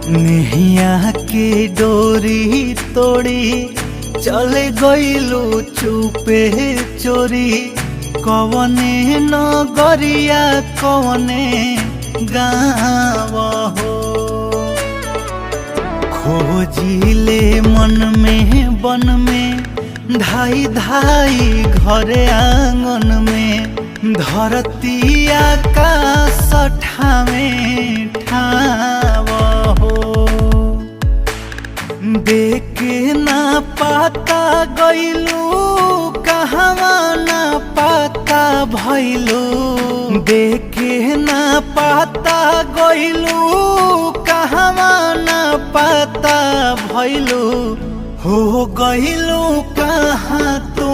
नेहिया के डोरी तोड़ी चले गइलू चुपे चोरी। कवने नगरिया कवने गाँव हो, खोजिले मन में बन में धाई धाई घरे आंगन में। धरती आकाश ठावे ठाव हो, देखे ना पाता गइलू कहवा ना पाता भइलू। देखे ना पाता गइलू कहवा ना पाता भइलू। हो गइलू कहाँ तू